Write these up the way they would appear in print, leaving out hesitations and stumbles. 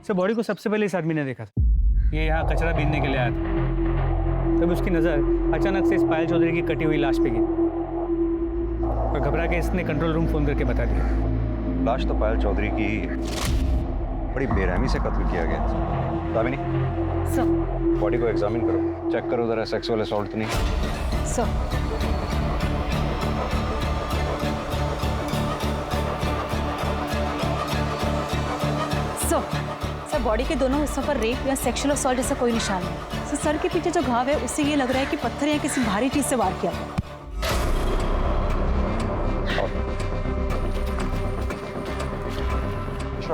Sir body को सबसे पहले इस आदमी ने देखा था। ये यहाँ कचरा बीनने के लिए आया था। तब उसकी नज़र अचानक से इस पायल चौधरी की कटी हुई लाश पे गिरी और घबरा के इसने कंट्रोल रूम फोन करके बता दिया। लाश तो पायल चौधरी की बड़ी बेरहमी से कत्ल किया गया। दामिनी, सर बॉडी को एग्जामिन करो, चेक करो जरा सेक्सुअल असॉल्ट तो नहीं। सर सर बॉडी के दोनों हिस्सों पर रेप या सेक्सुअल असॉल्ट जैसा कोई निशान नहीं। सर के पीछे जो घाव है उससे ये लग रहा है कि पत्थर या किसी भारी चीज से वार किया गया।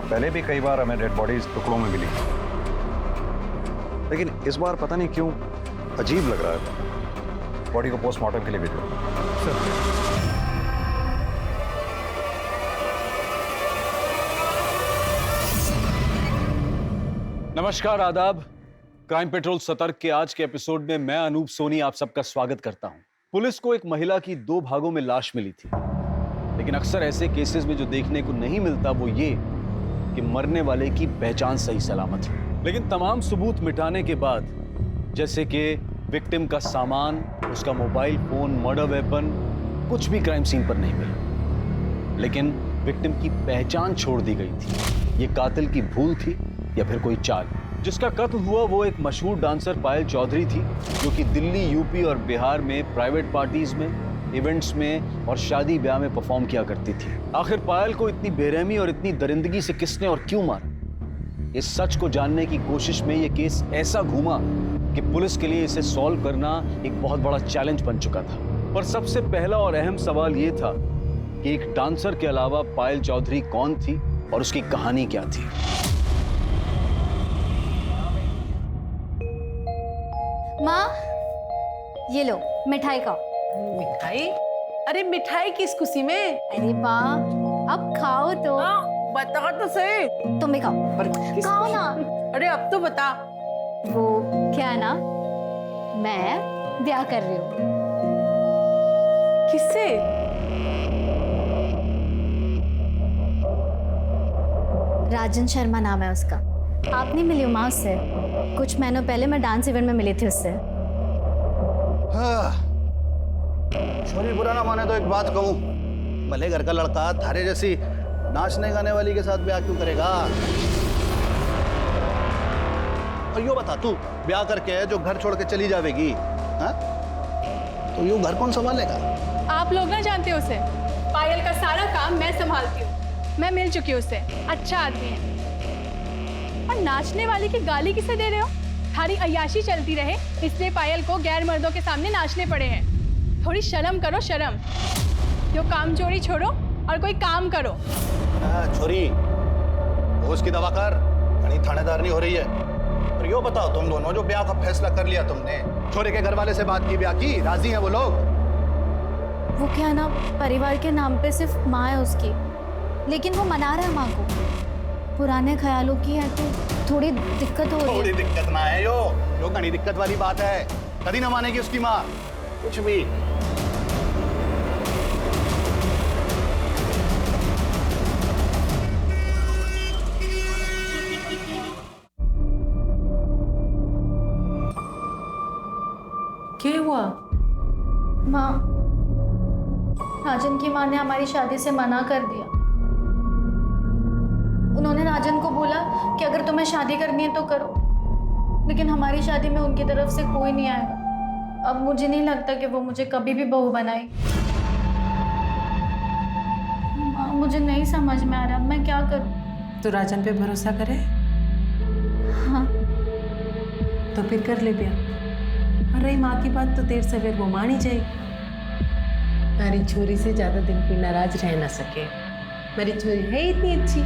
पहले भी कई बार हमें डेड बॉडीज टुकड़ों में मिली, लेकिन इस बार पता नहीं क्यों अजीब लग रहा है। बॉडी को पोस्टमार्टम के लिए भेजो। नमस्कार, आदाब। क्राइम पेट्रोल सतर्क के आज के एपिसोड में मैं अनूप सोनी आप सबका स्वागत करता हूं। पुलिस को एक महिला की 2 भागों में लाश मिली थी, लेकिन अक्सर ऐसे केसेस में जो देखने को नहीं मिलता वो ये कि मरने वाले की पहचान सही सलामत है। लेकिन तमाम सबूत मिटाने के बाद, जैसे कि विक्टिम का सामान, उसका मोबाइल फोन, मर्डर वेपन, कुछ भी क्राइम सीन पर नहीं मिला। लेकिन विक्टिम की पहचान छोड़ दी गई थी। ये कातिल की भूल थी या फिर कोई चाल। जिसका कत्ल हुआ वो एक मशहूर डांसर पायल चौधरी थी, जो कि दिल्ली, यूपी और बिहार में प्राइवेट पार्टीज में, इवेंट्स में और शादी ब्याह में परफॉर्म किया करती थी। आखिर पायल को इतनी बेरहमी और इतनी दरिंदगी से किसने और क्यों मारा? इस सच को जानने की कोशिश में ये केस ऐसा घूमा कि पुलिस के लिए इसे सॉल्व करना एक बहुत बड़ा चैलेंज बन चुका था। पर सबसे पहला और अहम सवाल ये था कि एक डांसर के अलावा पायल चौधरी कौन थी और उसकी कहानी क्या थी। माँ, ये लो मिठाई खाओ। मिठाई? अरे मिठाई किस खुशी में? अरे माँ, अब खाओ तो। बता तो सही। तुम भी खाओ। खाओ ना। अरे अब तो बता। वो क्या है ना, मैं ब्याह कर रही हूँ। किससे? राजन शर्मा नाम है उसका। आप नहीं मिली हो माँ उससे? कुछ महीनों पहले मैं डांस इवेंट में मिली थी उससे। छोरी बुरा ना माने तो एक बात कहूँ, भले घर का लड़का थारे जैसी नाचने गाने वाली के साथ ब्याह क्यों करेगा? और यो बता, तू ब्याह करके जो घर छोड़ के चली जाएगी, हाँ? तो यूं घर कौन संभालेगा? आप लोग ना जानते हो उसे। पायल का सारा काम मैं संभालती हूँ। मैं मिल चुकी हूँ उससे, अच्छा आदमी है। और नाचने वाले की गाली किसे दे रहे हो? थारी अय्याशी चलती रहे इसलिए पायल को गैर मर्दों के सामने नाचने पड़े हैं। थोड़ी शर्म करो, शर्म। यो काम चोरी छोड़ो और कोई काम करो। छोरी, होश की दवा कर, कहीं थानेदार नहीं हो रही है। और यो बताओ, तुम दोनों जो ब्याह का फैसला कर लिया तुमने, छोरे के घर वाले से बात की, ब्याह की, राजी हैं वो लोग? वो क्या है ना, परिवार के नाम पे सिर्फ माँ है उसकी, लेकिन वो मना रहा है माँ को। पुराने ख्यालों की है तो थोड़ी दिक्कत हो रही है। थोड़ी दिक्कत ना है यो घनी दिक्कत वाली बात है। कभी ना मानेगी उसकी माँ कुछ भी। क्या हुआ? माँ, राजन की माँ ने हमारी शादी से मना कर दिया। उन्होंने राजन को बोला कि अगर तुम्हें शादी करनी है तो करो, लेकिन हमारी शादी में उनकी तरफ से कोई नहीं आएगा। अब मुझे नहीं लगता कि वो मुझे कभी भी बहू बनाएगी। माँ, मुझे नहीं समझ में आ रहा, मैं क्या करूँ? तो राजन पे भरोसा करे? हाँ। तो फिर कर ले ब्याह। और रही माँ की बात, तो देर सवेर वो मान ही जाएगी। मेरी छोरी से ज्यादा दिन कोई नाराज रह ना सके। मेरी छोरी है इतनी अच्छी।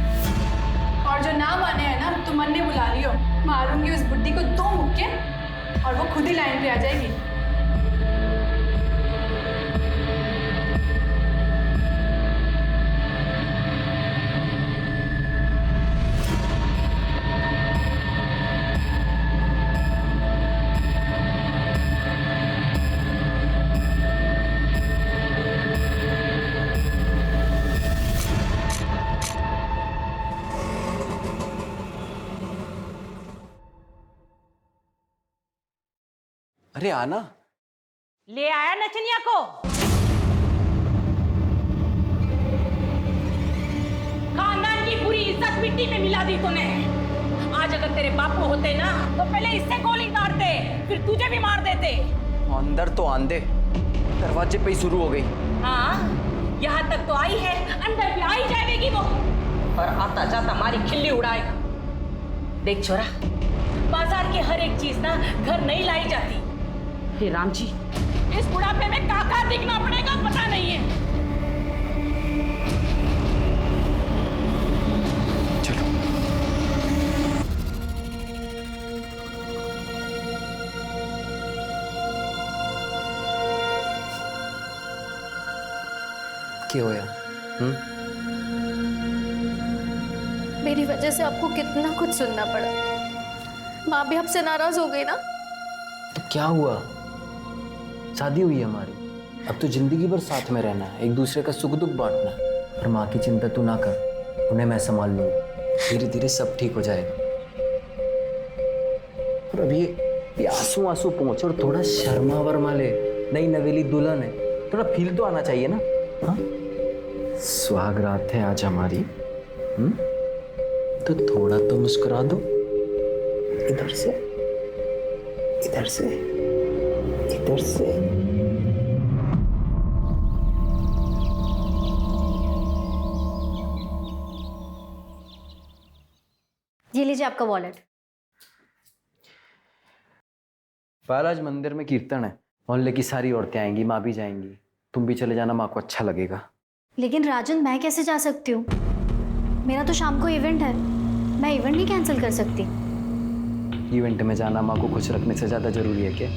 और जो ना माने है ना, तो मन ने बुला लियो। मारूंगी उस बुड्ढी को 2 मुक्के और वो खुद ही लाइन पे आ जाएगी। अरे आना। ले आया नचनिया को। खानदान की पूरी इज्जत मिट्टी में मिला दी तूने। आज अगर तेरे बापू होते ना तो पहले इससे गोली मारते, फिर तुझे भी मार देते। अंदर तो आंदे, दरवाजे पे ही शुरू हो गई। हाँ, यहाँ तक तो आई है, अंदर भी आई जाएगी वो, और आता जाता हमारी खिल्ली उड़ाएगा। देख छोरा, बाजार की हर एक चीज ना घर नहीं लाई जाती। हे राम जी, इस बुढ़ापे में काका दिखना पड़ेगा पता नहीं है। चलो। क्या होया? मेरी वजह से आपको कितना कुछ सुनना पड़ा। माँ भी आपसे नाराज हो गई ना। तो क्या हुआ? शादी हुई है हमारी, अब तो जिंदगी भर साथ में रहना है, एक दूसरे का सुख दुख बांटना है। और माँ की चिंता तू ना कर, उन्हें मैं संभाल लूंगा। धीरे धीरे सब ठीक हो जाएगा। और अब ये आंसू आंसू पहुंच और थोड़ा शर्मा वर्मा ले। नई नवेली दुल्हन है, थोड़ा फील तो आना चाहिए ना। हाँ, सुहाग रात है आज हमारी। तो थोड़ा तो मुस्कुरा दो। इधर से, इधर से, इधर से। ये लीजिए आपका वॉलेट। पायल, आज मंदिर में कीर्तन है, मोहल्ले की सारी औरतें आएंगी, माँ भी जाएंगी। तुम भी चले जाना, माँ को अच्छा लगेगा। लेकिन राजन, मैं कैसे जा सकती हूँ? मेरा तो शाम को इवेंट है, मैं इवेंट नहीं कैंसिल कर सकती। इवेंट में जाना माँ को खुश रखने से ज्यादा जरूरी है क्या?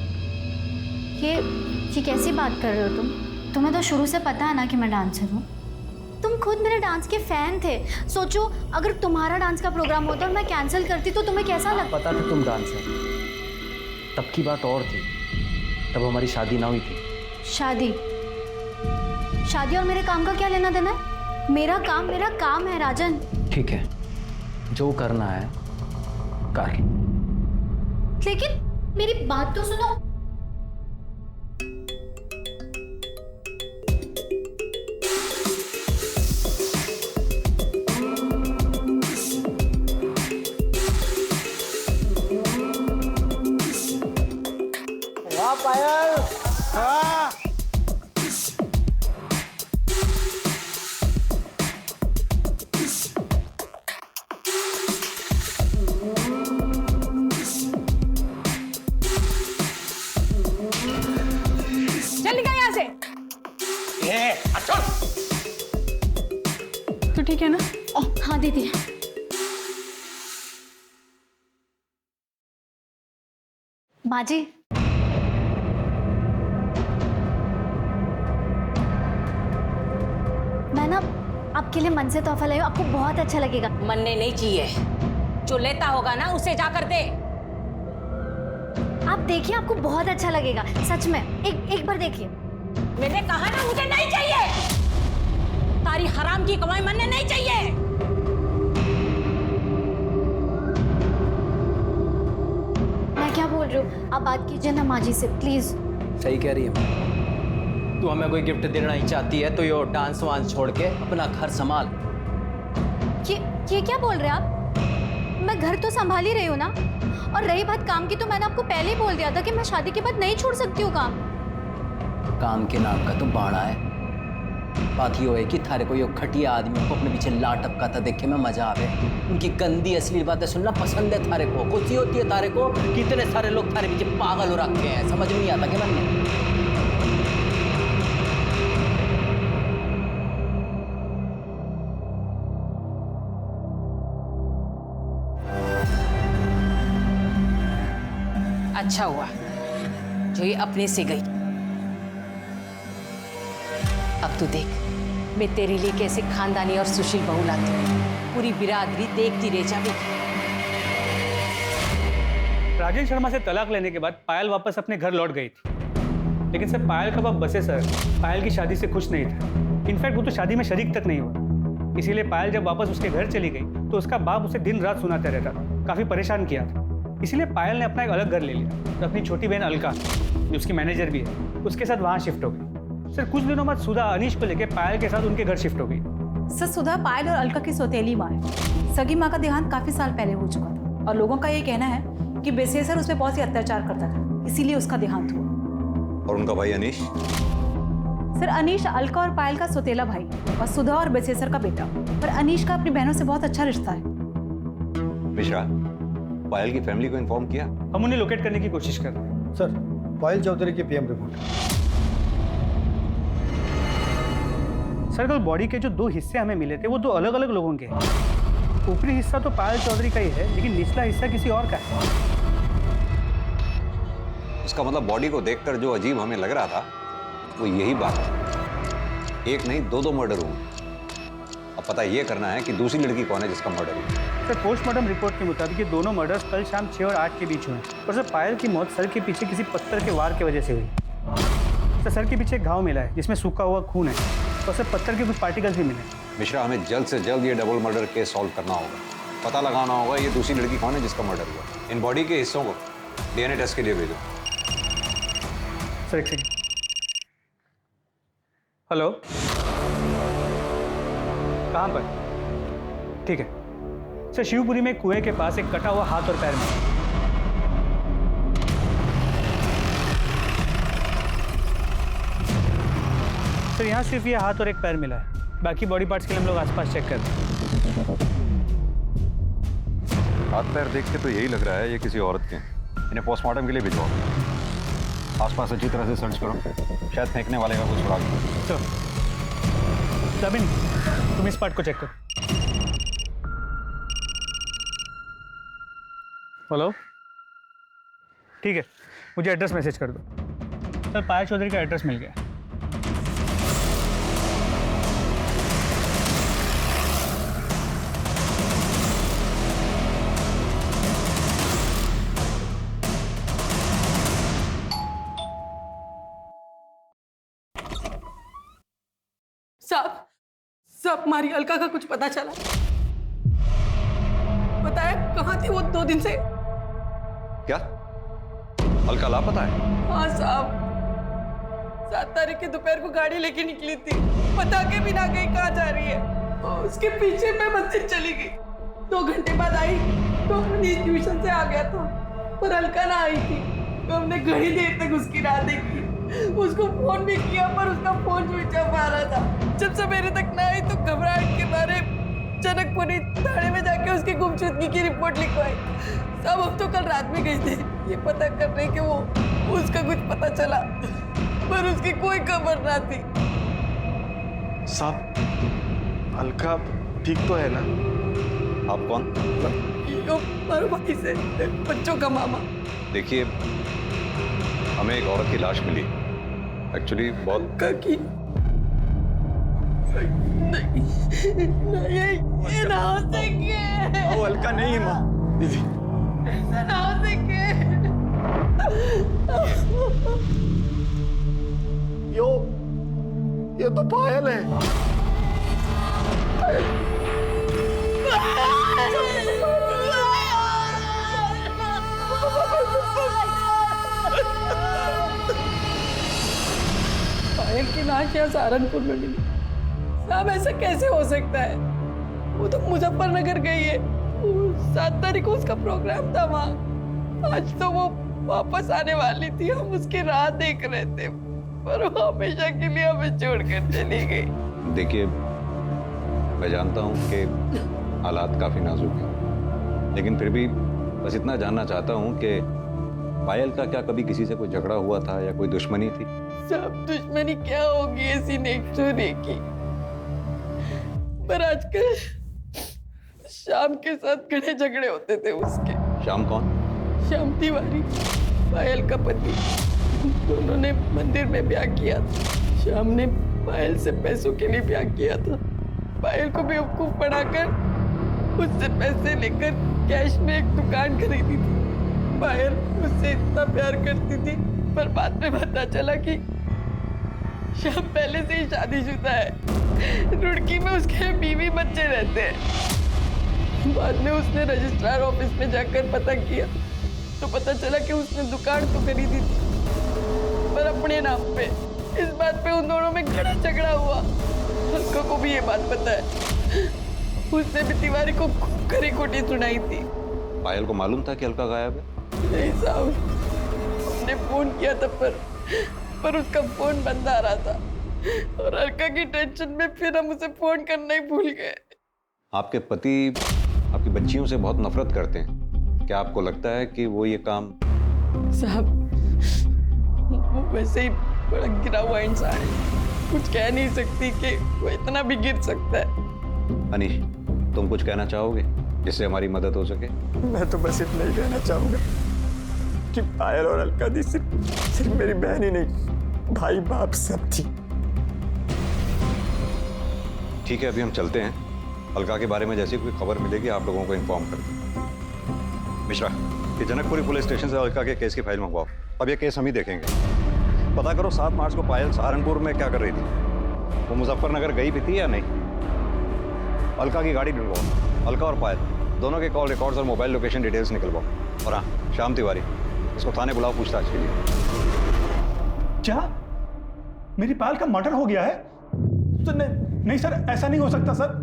ये कैसी बात कर रहे हो तुम? तुम्हें तो शुरू से पता है ना कि मैं डांसर हूँ। तुम खुद मेरे डांस के फैन थे। सोचो, अगर तुम्हारा डांस का प्रोग्राम होता और मैं कैंसिल करती तो तुम्हें कैसा लगता? पता था तुम डांसर। तब की बात और थी, तब हमारी शादी ना हुई थी। शादी और मेरे काम का क्या लेना देना है? मेरा काम है राजन। ठीक है, जो करना है कर। लेकिन मेरी बात तो सुनो। वाह पायल, वाह। चल निकल यहाँ से। तू ठीक है ना? हाँ दीदी। माँ जी, मैं ना आपके लिए मन से तोहफा लाई हूँ, आपको बहुत अच्छा लगेगा। मनने नहीं चाहिए, जो लेता होगा ना उसे जाकर दे। आप देखिए, आपको बहुत अच्छा लगेगा, सच में। एक बार देखिए। मैंने कहा ना मुझे नहीं चाहिए। तारी हराम की कमाई मनने नहीं चाहिए। मैं क्या बोल रही हूँ, आप बात कीजिए ना माँ जी से, प्लीज। सही कह रही है। तू हमें कोई गिफ्ट देना ही चाहती है तो यो डांस वांस छोड़ के अपना घर संभाल। ये क्या बोल रहे हैं आप? मैं घर तो संभाल ही रही हूँ ना। और रही बात काम की, तो मैंने आपको पहले ही बोल दिया था कि मैं शादी के बाद नहीं छोड़ सकती हूँ काम। काम के नाम का तो बाड़ा है। बात ये है कि थारे को यो खटिया आदमियों को अपने पीछे ला टपकाता देखे में मजा आवे। उनकी गंदी असली बातें सुनना पसंद है थारे को। खुशी होती है थारे को, कितने सारे लोग थारे पीछे पागल हो रखे हैं, समझ नहीं आता क्या बनने। अच्छा हुआ जो ये अपने से गई। अब तू देख, मैं तेरे लिए कैसे खानदानी और सुशील बहू लाती हूँ। पूरी बिरादरी देखती रह जाएगी। राजेंद्र शर्मा से तलाक लेने के बाद पायल वापस अपने घर लौट गई थी, लेकिन सर पायल का बाप बसे सर पायल की शादी से खुश नहीं था। इनफैक्ट वो तो शादी में शरीक तक नहीं हुआ। इसीलिए पायल जब वापस उसके घर चली गई तो उसका बाप उसे दिन रात सुनाता रहता था, काफी परेशान किया था। इसीलिए पायल ने अपना एक अलग घर ले लिया। तो अपनी छोटी बहन अलका, जो उसकी मैनेजर भी है, उसके साथ वहाँ शिफ्ट हो गई। सर कुछ दिनों बाद सुधा अनीश को लेकर पायल के साथ उनके घर शिफ्ट हो गई। सर सुधा पायल और अलका की सौतेली माँ है। सगी माँ का देहांत काफी साल पहले हो चुका था और लोगों का ये कहना है कि बेसेसर उस पर बहुत ही अत्याचार करता था, इसीलिए उसका देहांत हुआ। और उनका भाई अनीश? सर अनीश अलका और पायल का सौतेला भाई और सुधा और बेसेसर का बेटा। पर अनीश का अपनी बहनों से बहुत अच्छा रिश्ता है। मिश्रा, पायल की फैमिली को इन्फॉर्म किया? हम उन्हें लोकेट करने की कोशिश कर रहे हैं। सर, पायल चौधरी की पीएम रिपोर्ट। सर कल बॉडी के जो 2 हिस्से हमें मिले थे वो 2 अलग अलग लोगों के हैं। ऊपरी हिस्सा तो पायल चौधरी का ही है, लेकिन निचला हिस्सा किसी और का है। इसका मतलब बॉडी को देखकर जो अजीब हमें लग रहा था वो यही बात है। एक नहीं 2 मर्डर हुए। अब पता ये करना है कि दूसरी लड़की कौन है जिसका मर्डर हुआ। सर पोस्टमार्टम रिपोर्ट के मुताबिक ये दोनों मर्डर्स कल शाम 6 और 8 के बीच हुए। और सर पायल की मौत सर के पीछे किसी पत्थर के वार की वजह से हुई। सर के पीछे एक घाव मिला है जिसमें सूखा हुआ खून है और सर पत्थर के कुछ पार्टिकल्स भी मिले। मिश्रा, हमें जल्द से जल्द ये डबल मर्डर केस सॉल्व करना होगा। पता लगाना होगा ये दूसरी लड़की कौन है जिसका मर्डर हुआ। इन बॉडी के हिस्सों को DNA टेस्ट के लिए भेजो। सर एक सेकेंड। हेलो, कहाँ पर? ठीक है सर, शिवपुरी में कुएं के पास एक कटा हुआ हाथ और पैर में। सर यहाँ सिर्फ ये हाथ और एक पैर मिला है, बाकी बॉडी पार्ट्स के लिए हम लोग आसपास चेक करते हैं। हाथ पैर देख के तो यही लग रहा है ये किसी औरत के हैं। इन्हें पोस्टमार्टम के लिए भिजवाओ। आसपास अच्छी तरह से सर्च करो, शायद फेंकने वाले का कुछ सुराग हो। सर रबिन, तुम इस पार्ट को चेक करो। हेलो, ठीक है, मुझे एड्रेस मैसेज कर दो। सर पायल चौधरी का एड्रेस मिल गया। साहब हमारी अलका का कुछ पता चला? बताया कहाँ थी वो 2 दिन से? क्या अलका लापता है? हाँ साहब, 7 तारीख की दोपहर को गाड़ी लेके निकली थी, बता के भी ना गई कहाँ जा रही है। और उसके पीछे मैं मंदिर चली गई। 2 घंटे बाद आई तो अनीश ट्यूशन से आ गया था, पर अलका ना आई थी। तो हमने घड़ी देर तक उसकी राह देखी, उसको फोन भी किया पर उसका फोन स्विच ऑफ आ रहा था। जब सवेरे तक ना आई तो घबराहट के मारे जनकपुरी थाने में जाके उसकी गुमशुदगी की रिपोर्ट लिखवाई। सब हम तो कल रात में गए थे ये पता करने के वो उसका कुछ पता चला, पर उसकी कोई खबर ना थी। साहब अलका ठीक तो है ना? आप कौन? यो भाई से बच्चों का मामा। देखिए, हमें एक औरत की लाश मिली, एक्चुअली बहुत की नहीं, ये ना हो सके। वो अलका नहीं है माँ। दीदी ऐसा ना हो सके। ये तो पायल है। पायल की लाश यहाँ सहारनपुर में मिली। साहब ऐसा कैसे हो सकता है? वो तो मुजफ्फरनगर गई है। 7 तारीख को उसका प्रोग्राम था वहाँ। आज तो वो वापस आने वाली थी, हम उसकी राह देख रहे थे, पर वो हमेशा के लिए हमें छोड़कर चली गई। देखिए, मैं जानता हूँ कि हालात काफी नाजुक हैं, लेकिन फिर भी बस इतना जानना चाहता हूँ कि पायल का क्या कभी किसी से कोई झगड़ा हुआ था या कोई दुश्मनी थी? सब दुश्मनी क्या होगी ऐसी नेक्चुरी की, पर आजकल शाम के साथ घने झगड़े होते थे उसके। श्याम कौन? श्याम तिवारी, पायल का पति। दोनों ने मंदिर में ब्याह किया था। श्याम ने पायल से पैसों के लिए ब्याह किया था। पायल को बेवकूफ बनाकर उससे पैसे लेकर कैश में एक दुकान खरीदी थी। पायल उससे इतना प्यार करती थी, पर बाद में पता चला कि श्याम पहले से ही शादीशुदा है। रुड़की में उसके बीवी बच्चे रहते हैं। बाद में उसने रजिस्ट्रार ऑफिस में जाकर पता किया तो पता चला कि उसने दुकान तो खरीदी थी पर अपने नाम पे। इस बात पे उन दोनों में बड़ा झगड़ा हुआ। अलका को भी ये बात पता है। उसने भी तिवारी को खूब खरी खोटी सुनाई थी। पायल को मालूम था कि अलका गायब है? नहीं साहब, हमने फोन किया था पर उसका फोन बंद आ रहा था और अलका की टेंशन में फिर हम उसे फोन करना ही भूल गए। आपके पति आपकी बच्चियों से बहुत नफरत करते हैं, क्या आपको लगता है कि वो ये काम? साहब, वो वैसे ही बड़ा गिरा हुआ इंसान है, कुछ कह नहीं सकती कि वो इतना भी गिर सकता है। अनीश, तुम कुछ कहना चाहोगे जिससे हमारी मदद हो सके? मैं तो बस इतना ही कहना चाहूंगा कि पायल और अलका दी सिर्फ मेरी बहन ही नहीं, भाई बाप सब थी। ठीक है, अभी हम चलते हैं। अलका के बारे में जैसी कोई खबर मिलेगी आप लोगों को इन्फॉर्म कर दें। मिश्रा, ये जनकपुरी पुलिस स्टेशन से अलका के केस की फाइल मंगवाओ। अब ये केस हम ही देखेंगे। पता करो 7 मार्च को पायल सहारनपुर में क्या कर रही थी, वो मुजफ्फरनगर गई भी थी या नहीं। अलका की गाड़ी ढूंढवाओ। अलका और पायल दोनों के कॉल रिकॉर्ड्स और मोबाइल लोकेशन डिटेल्स निकलवाओ। और हाँ, श्याम तिवारी, इसको थाने बुलाओ पूछताछ के लिए। क्या मेरी पायल का मर्डर हो गया है? तो नहीं सर, ऐसा नहीं हो सकता सर।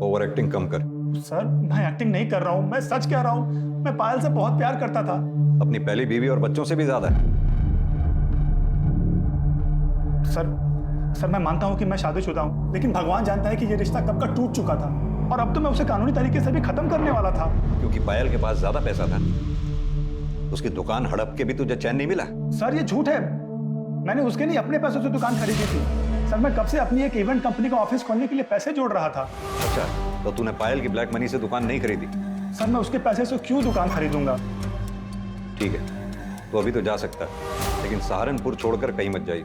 ओवर एक्टिंग कम कर। सर, मैं एक्टिंग नहीं कर रहा हूँ, मैं सच कह रहा हूँ। मैं पायल से बहुत प्यार करता था। अपनी पहली बीवी और बच्चों से भी ज्यादा। सर मैं मानता हूँ कि मैं शादीशुदा हूँ, लेकिन भगवान जानता है कि ये रिश्ता कब का टूट चुका था और अब तो मैं उसे कानूनी तरीके से भी खत्म करने वाला था। क्योंकि पायल के पास ज्यादा पैसा था, उसकी दुकान हड़प के भी तुझे चैन नहीं मिला। सर, ये झूठ है। मैंने उसके नहीं अपने पैसों से दुकान खरीदी थी। सर, मैं कब से अपनी एक इवेंट कंपनी का ऑफिस खोलने के लिए पैसे जोड़ रहा था। अच्छा, तो तूने पायल की ब्लैक मनी से दुकान नहीं खरीदी? सर, मैं उसके पैसे से क्यों दुकान खरीदूंगा? ठीक है, तो अभी तो जा सकता है, लेकिन सहारनपुर छोड़कर कहीं मत जाइए।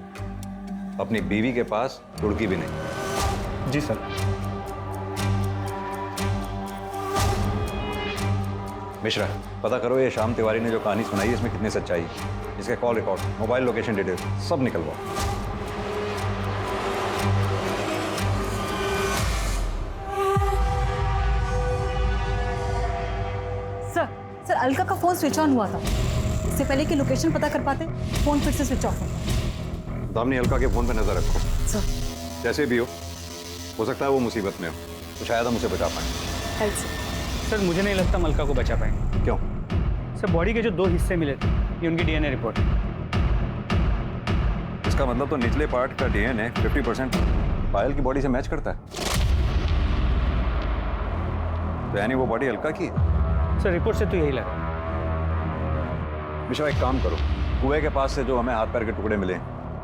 अपनी बीवी के पास रुड़की भी नहीं। जी सर। मिश्रा, पता करो ये श्याम तिवारी ने जो कहानी सुनाई है इसमें कितनी सच्चाई है। इसके call record, mobile location details सब निकलवाओ। सर, अलका का फोन स्विच ऑन हुआ था। इससे पहले कि लोकेशन पता कर पाते, फोन फिर से स्विच ऑफ हुआ। दामिनी, अलका के फोन पर नजर रखो। सर, जैसे भी हो सकता है वो मुसीबत में हो, तो शायद हम उसे बचा पाएं। सर, मुझे नहीं लगता हम अलका को बचा पाएंगे। क्यों? सर, बॉडी के जो 2 हिस्से मिले थे, ये उनकी डीएनए रिपोर्ट है। इसका मतलब तो निचले पार्ट का डीएनए 50% पायल की बॉडी से मैच करता है। तो यानी वो बॉडी अलका की है? सर, रिपोर्ट से तो यही लगा। मिश्रा, एक काम करो, कुएं के पास से जो हमें हाथ पैर के टुकड़े मिले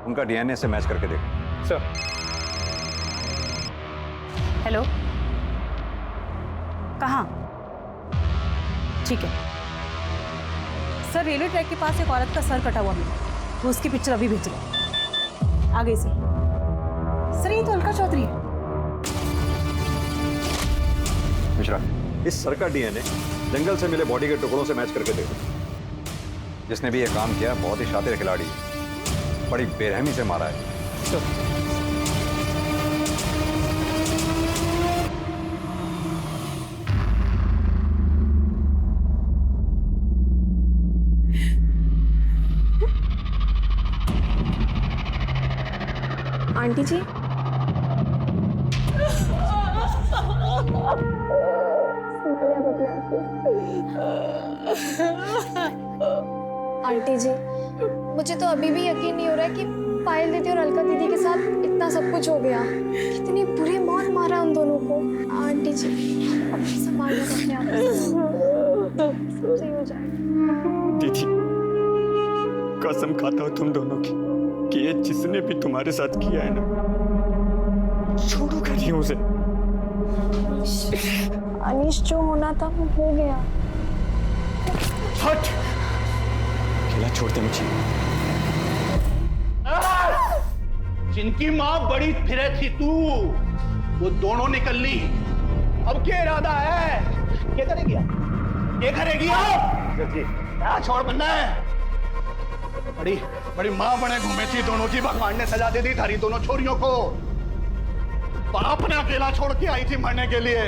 उनका डीएनए से मैच करके देखो। सर। हेलो, कहाँ? ठीक है सर, रेलवे ट्रैक के पास एक औरत का सर कटा हुआ मिला, तो उसकी पिक्चर अभी भेज रहा हूं। आगे से सर, ये तो अलका चौधरी है। मिश्रा, इस सर का डीएनए जंगल से मिले बॉडी के टुकड़ों से मैच करके देखो। जिसने भी ये काम किया बहुत ही शातिर खिलाड़ी है, बड़ी बेरहमी से मारा है। आंटी जी, आंटी जी, मुझे तो अभी भी यकीन नहीं हो रहा है कि पायल दीदी और अलका दीदी के साथ इतना सब कुछ हो गया। कितनी बुरी मौत मारा उन दोनों को। आंटी जी, अपने संभाल लो अपने आप, सब सही हो जाएगा। दीदी, कसम खाता हूँ तुम दोनों की कि ये जिसने भी तुम्हारे साथ किया है ना, छोड़ूंगा नहीं उसे। अनीश, जो होना था वो हो गया। हट, अकेला छोड़ दे मुझे। जिनकी माँ बड़ी फिरे थी तू, वो दोनों निकल ली। अब क्या इरादा है? क्या करेगी? क्या करेगी क्या छोड़ बनना है? बड़ी बड़ी माँ बने घूमे थी दोनों की, भगवान ने सजा दे दी थारी दोनों छोरियों को। बाप ने अकेला छोड़ के आई थी मरने के लिए।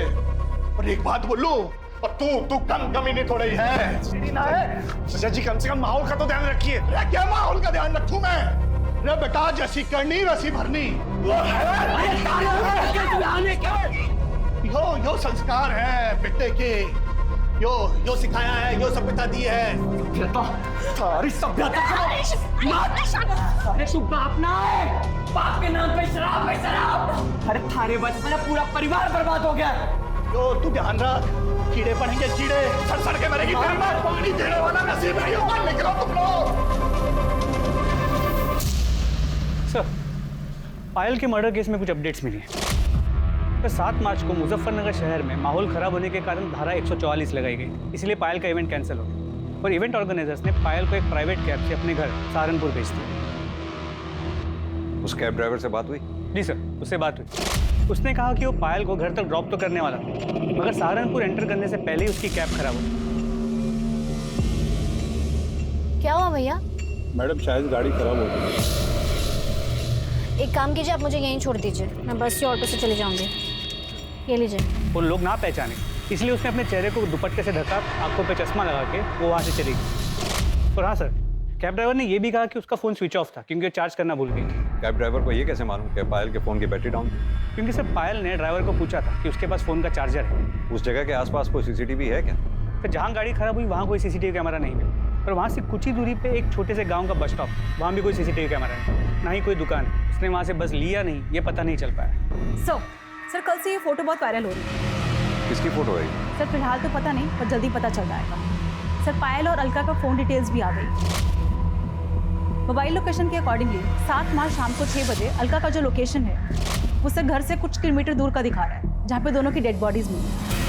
और एक बात बोलूं, और तू कमी नहीं थोड़ी है। सीढ़ी ना है सचा जी, कम से कम माहौल का तो ध्यान रखिए। क्या माहौल का ध्यान रखूं मैं? रे बेटा, जैसी करनी वैसी भरनी। यो संस्कार है बेटे के, यो सिखाया है, यो सभ्यता दी है। सारी सभ्यता अरे तू बाप ना है, बाप के नाम पे शराब है शराब। अरे थारे वजह से पूरा परिवार बर्बाद हो गया। यो तू ध्यान रख, कीड़े पड़ेंगे कीड़े, सड़ के मरेगी। पानी देने वाला नसीब नहीं होगा। निकलो तुम लोग। सर, पायल के मर्डर केस में कुछ अपडेट्स मिली हैं। तो 7 मार्च को मुजफ्फरनगर शहर में माहौल खराब होने के कारण धारा 144 लगाई गई, इसलिए पायल का इवेंट कैंसिल हो गया और इवेंट ऑर्गेनाइजर्स ने पायल को एक प्राइवेट कैब से अपने घर सहारनपुर भेज दिया। उस कैब ड्राइवर से बात हुई? जी सर, उससे बात हुई। उसने कहा कि वो पायल को घर तक ड्रॉप तो करने वाला था, मगर सहारनपुर एंटर करने से पहले ही उसकी कैब खराब हो गई। क्या हुआ भैया? मैडम शायद गाड़ी खराब हो गई। एक काम कीजिए, आप मुझे यहीं छोड़ दीजिए, मैं बस या ऑटो से चले जाऊंगी। ये लीजिए। वो लोग ना पहचाने, इसलिए उसने अपने चेहरे को दुपट्टे से ढका, आंखों पे चश्मा लगा के वो वहाँ से चली गई। और हाँ सर, कैब ड्राइवर ने ये भी कहा कि उसका फ़ोन स्विच ऑफ था क्योंकि वो चार्ज करना भूल गई। कैब ड्राइवर को ये कैसे मालूम कि पायल के फ़ोन की बैटरी डाउन थी? क्योंकि सर पायल ने ड्राइवर को पूछा था कि उसके पास फ़ोन का चार्जर है। उस जगह के आसपास कोई सीसीटीवी है क्या? फिर जहाँ गाड़ी खराब हुई वहाँ कोई सीसीटीवी कैमरा नहीं मिला, और वहाँ से कुछ ही दूरी पे एक छोटे से गांव का बस स्टॉप, वहाँ भी कोई सीसीटीवी कैमरा नहीं, ना ही कोई दुकान। उसने वहाँ से बस लिया नहीं, ये पता नहीं चल पाया। सर कल से ये फोटो बहुत वायरल हो रही है। किसकी फोटो है? सर फिलहाल तो पता नहीं, पर जल्दी पता चल जाएगा। सर पायल और अलका का फ़ोन डिटेल्स भी आ गई। मोबाइल लोकेशन के अकॉर्डिंगली 7 मार्च शाम को 6 बजे अलका का जो लोकेशन है उससे घर से कुछ किलोमीटर दूर का दिखा रहा है, जहाँ पे दोनों की डेड बॉडीज मिली।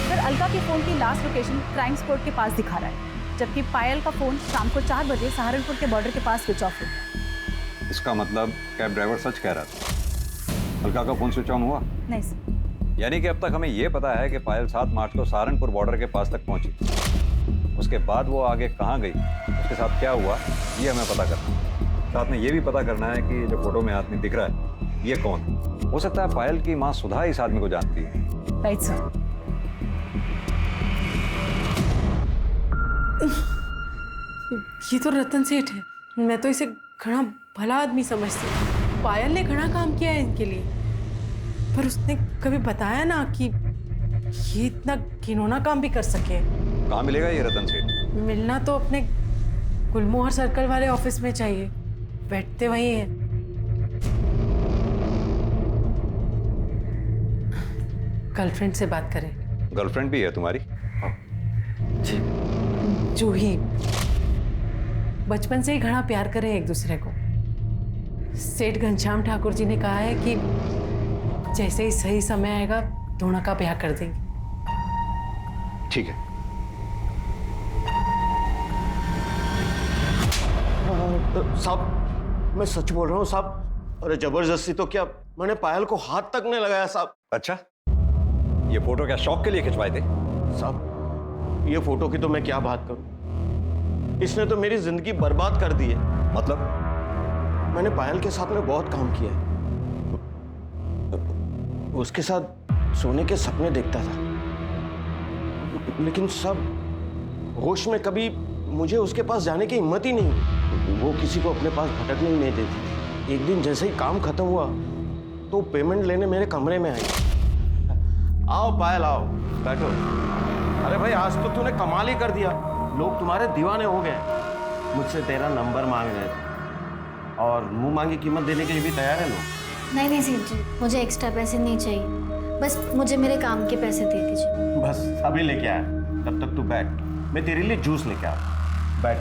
सर अलका के फ़ोन की लास्ट लोकेशन क्राइम स्पॉट के पास दिखा रहा है, जबकि पायल का फ़ोन शाम को 4 बजे सहारनपुर के बॉर्डर के पास स्विच ऑफ हो गया। इसका मतलब कैब ड्राइवर सच कह रहा था, अलका का फोन स्विच ऑन हुआ? नहीं सर। यानी कि अब तक हमें यह पता है कि पायल 7 मार्च को सहारनपुर बॉर्डर के पास तक पहुंची। उसके बाद वो आगे कहाँ गई, उसके साथ क्या हुआ, ये हमें पता करना है। साथ में ये भी पता करना है कि जो फोटो में आदमी दिख रहा है ये कौन है। हो सकता है पायल की माँ सुधा इस आदमी को जानती है। Right sir. ये तो रतन सेठ है, मैं तो इसे घना भला आदमी समझती हूँ। पायल ने घना काम किया है इनके लिए, पर उसने कभी बताया ना कि ये इतना घिनौना काम भी कर सके। कहाँ मिलेगा ये रतन सेठ? मिलना तो अपने गुलमोहर सर्कल वाले ऑफिस में चाहिए, बैठते वही हैं। गर्लफ्रेंड से बात करें। गर्लफ्रेंड भी है तुम्हारी? जूही, बचपन से ही घना प्यार करें एक दूसरे को। सेठ घनश्याम ठाकुर जी ने कहा है कि जैसे ही सही समय आएगा दोनों का ब्याह कर देंगे। ठीक है। साहब मैं सच बोल रहा हूँ साहब। अरे जबरदस्ती तो क्या, मैंने पायल को हाथ तक नहीं लगाया साहब। अच्छा, ये फोटो क्या शौक के लिए खिंचवाए थे? साहब ये फोटो की तो मैं क्या बात करूं, इसने तो मेरी जिंदगी बर्बाद कर दी है। मतलब? मैंने पायल के साथ में बहुत काम किया है, उसके साथ सोने के सपने देखता था, लेकिन सब होश में कभी मुझे उसके पास जाने की हिम्मत ही नहीं। वो किसी को अपने पास भटकने ही नहीं देती। एक दिन जैसे ही काम खत्म हुआ तो पेमेंट लेने मेरे कमरे में आई। आओ पायल आओ, बैठो। अरे भाई आज तो तूने कमाल ही कर दिया, लोग तुम्हारे दीवाने हो गए। मुझसे तेरा नंबर मांग रहे थे और मुंह मांगी कीमत देने के लिए भी तैयार है लोग। नहीं नहीं सेठ जी, मुझे एक्स्ट्रा पैसे नहीं चाहिए, बस मुझे मेरे काम के पैसे दे दीजिए। बस अभी लेके आया, तब तक तू बैठ, मैं तेरे लिए जूस लेके आया। बैठ।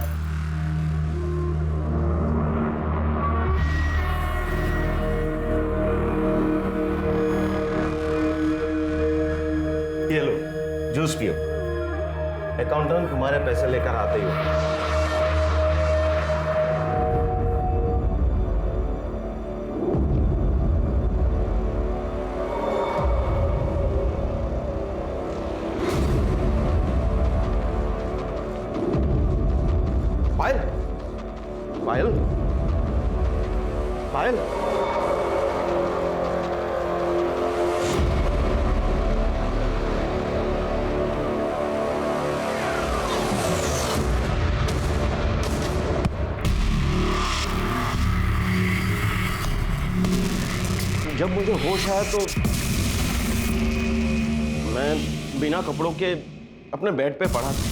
ये लो जूस पियो, अकाउंटेंट तुम्हारे पैसे लेकर आते ही हो। पायल, पायल, पायल, जब मुझे होश आया तो मैं बिना कपड़ों के अपने बेड पे पड़ा था।